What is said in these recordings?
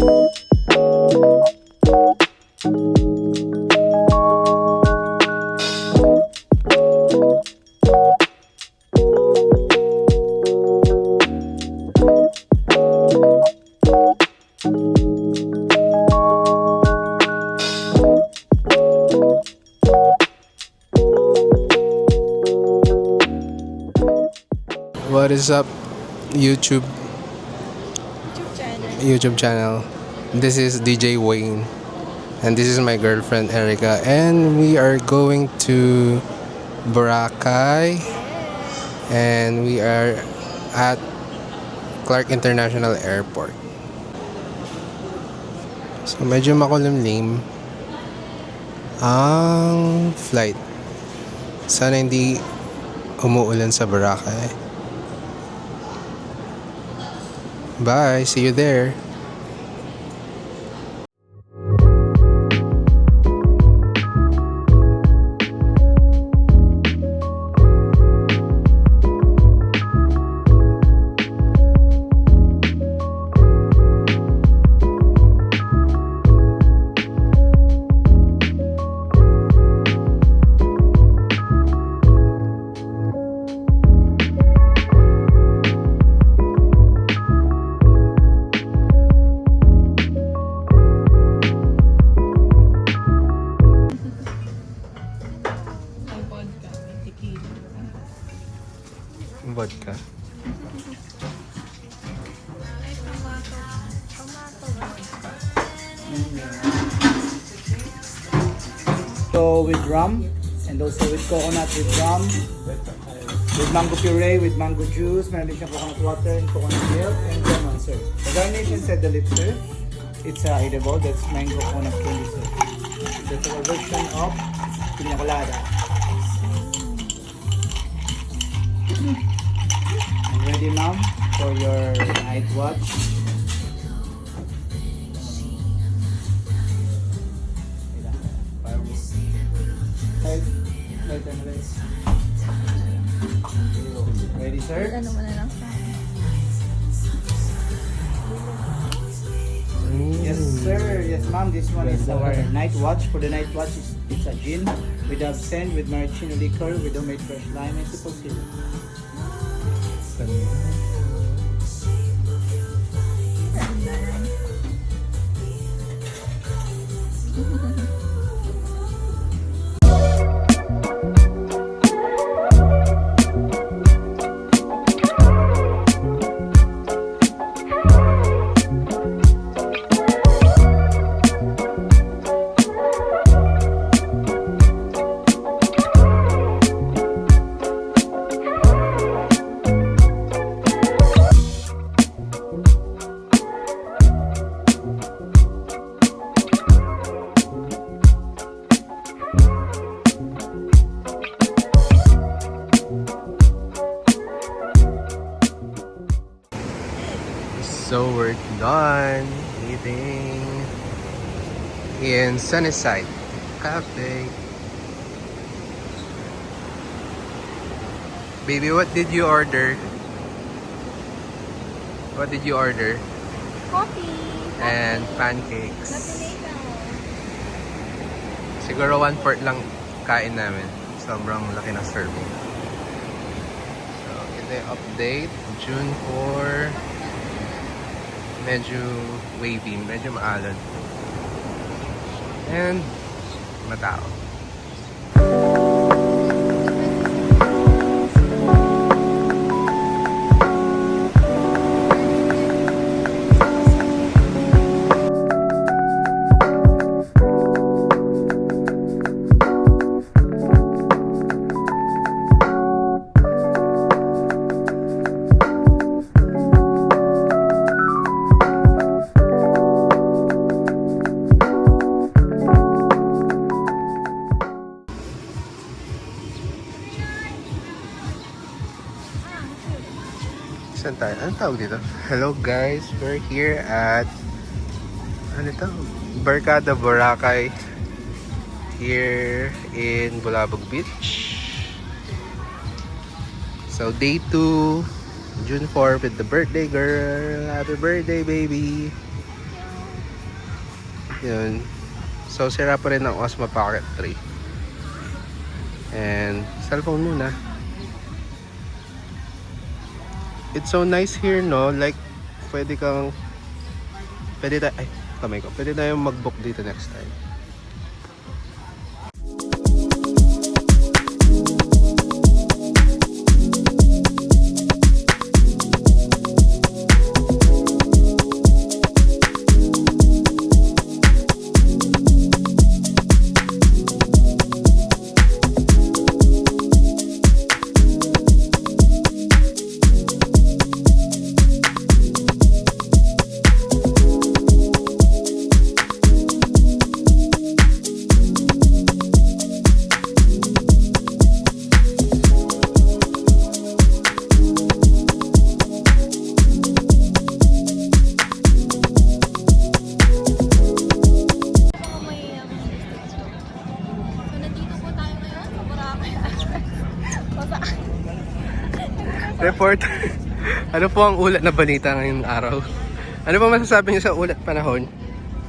What is up, YouTube YouTube channel. channel? This is DJ Wayne, and this is my girlfriend Erica, and we are going to Boracay, and we are at Clark International Airport. So medyo makulimlim ang flight. Sana hindi umuulan sa Boracay. Bye, see you there. Ang vodka, may tequila. Vodka. Ay, tomato. Tomato vodka. So with rum and also with coconut with rum, with mango puree, with mango juice, meron din siyang coconut water and coconut milk and lemon, sir. The garnish inside the lip, sir. It's edible. That's mango coconut candy, sir. That's our version of piña colada. And ready, ma'am, for your night watch. Ready, sir? Ano mo na lang sa akin? Yes, sir. Yes, ma'am. This one is our night watch. For the night watch, it's a gin with absinthe, with maraschino liquor, with homemade fresh lime, and simple syrup. So we're done eating in Sunnyside Cafe. Baby, what did you order? What did you order? Coffee. And pancakes. Latinate. Siguro 1/4 lang kain namin. Sobrang laki ng serving. So, ito yung update. June 4. Medyo wavy, medyo maalon. And matao. Saan tayo? Anong tawag dito? Hello guys, we're here at ano ito? Barkada Boracay here in Bulabog Beach. So day 2, June 4 with the birthday girl. Happy birthday baby! Yun. So, sira pa rin ang Osmo Pocket 3. And, cellphone muna. It's so nice here, no? Like, pwede tayong mag-book dito next time. May So, nandito po tayo ngayon sa Boracay. O saan? Reporter, ano po ang ulat na balita ngayong araw? Ano po masasabi niyo sa ulat panahon?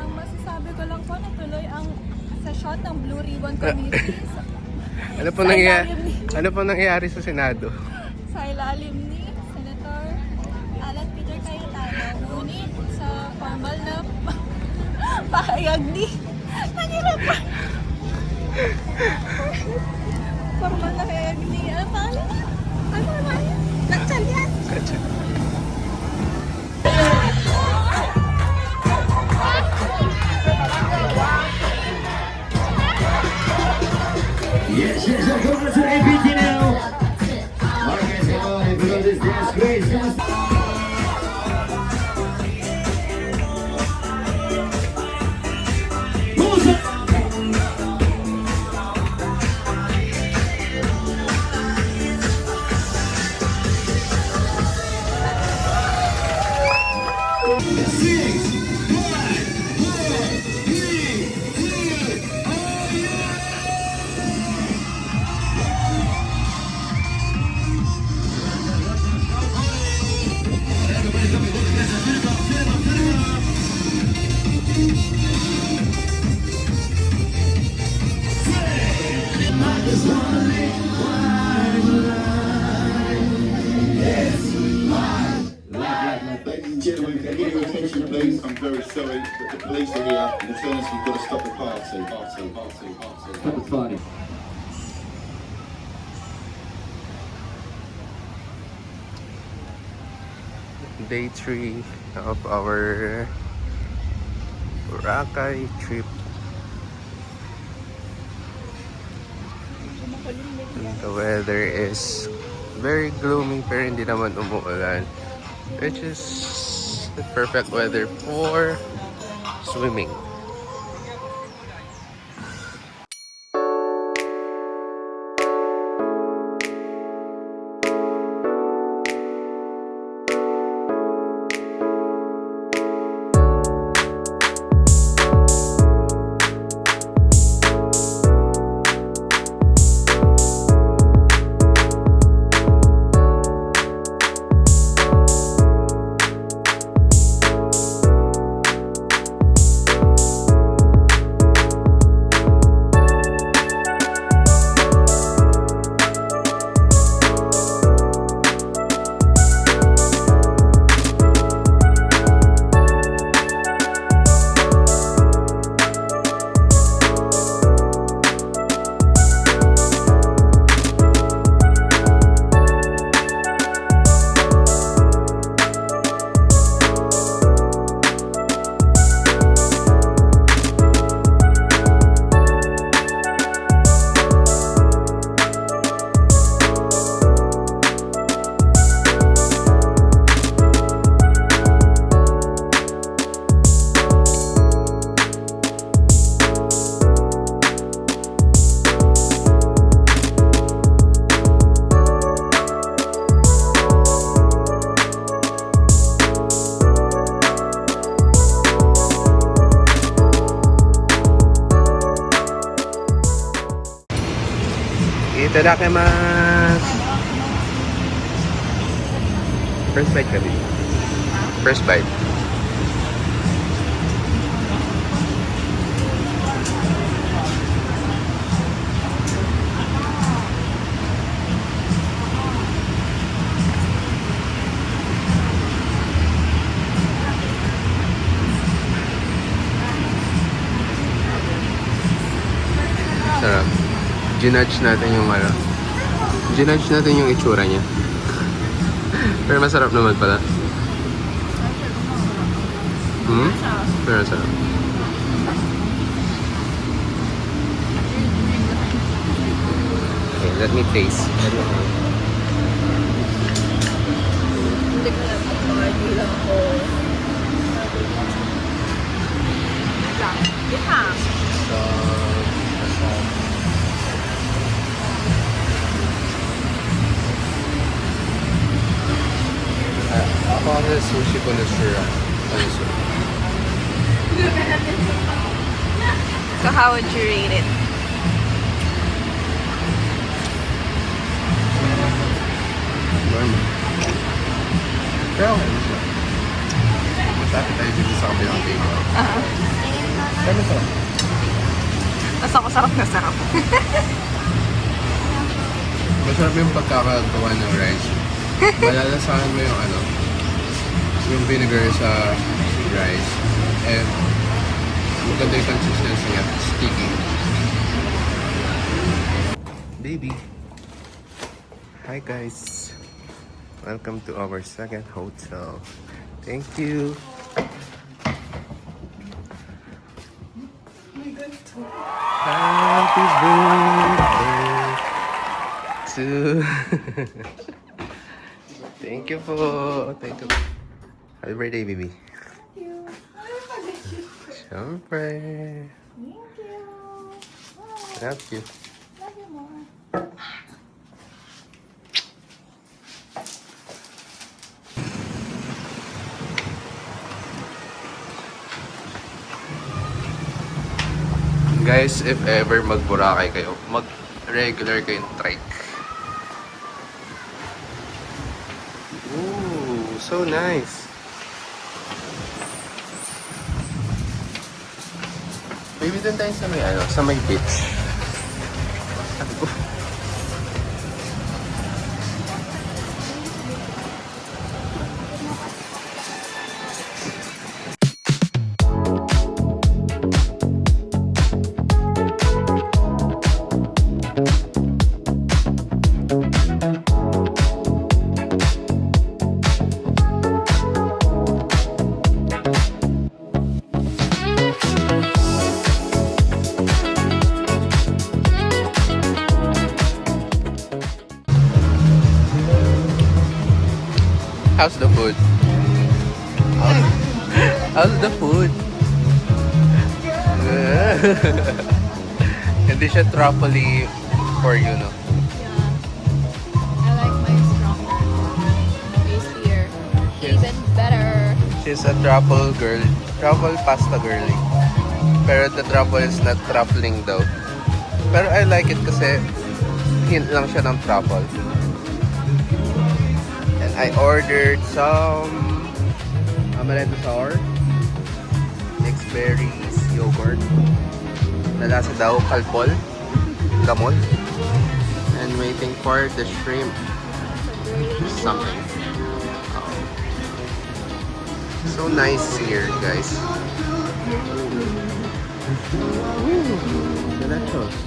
Ang masasabi ko lang po, natuloy ang session ng Blue Ribbon Committee Ano po nangyayari sa Senado? sa ilalim ni Senator Alan Peter Cayetano. Ngunit sa formal na pahayag ni nangirapan. Formal na pahayag ni ano pangalan niya? Ano naman yun? Gatchalian? Yes, yes, I'm going to APT now. Okay, so because this dance crazy. Ladies and gentlemen, can I get your attention, please? I'm very sorry, but the police are here. In fairness, we've got to stop the party. Stop the party. Day 3 of our Boracay trip. The weather is very gloomy pero hindi naman umuulan, which is the perfect weather for swimming. Itadakimasu. First bite kami. First bite. sarap. Ginudge natin yung ano. Ginudge natin yung itsura niya. Pero masarap naman pala. Pero masarap. Okay, let me taste. Hindi ko lang mag-party lang ako. Ito. Ako kasi sushi connoisseur. So how would you rate it? Normal. Pero okay na siya. Mas appetizer din sa kabilang table. Pero masarap. Basta ako sarap na sarap. Masarap yung pagkakagawa ng rice. Malalasahan mo yung ano, yung vinegar sa rice. And maganda yung consistency niya. Sticky. Baby. Hi guys. Welcome to our second hotel. Thank you. Happy birthday to Thank you po. Thank you. Happy birthday, baby. Thank you. Siyempre. Thank you. Love you. Love you more. Guys, if ever mag-Boracay kayo, mag-regular kayong trike. Ooh, so nice. Maybe dun tayo sa may ano, sa may beach. Sabi ko. How's the food? How's the food? Hindi siya truffly for you, no? I like mine stronger. Tastier. Even better. She's a truffle girl. Truffle pasta girly. Pero the truffle is not truffling daw. Pero I like it kasi hint lang siya ng truffle. And I ordered some amaretto sour, mixed berries, yogurt. Nalasa daw kalpol, gamot. And waiting for the shrimp something. So nice here, guys. Delicious.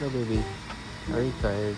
No, baby. Are you tired?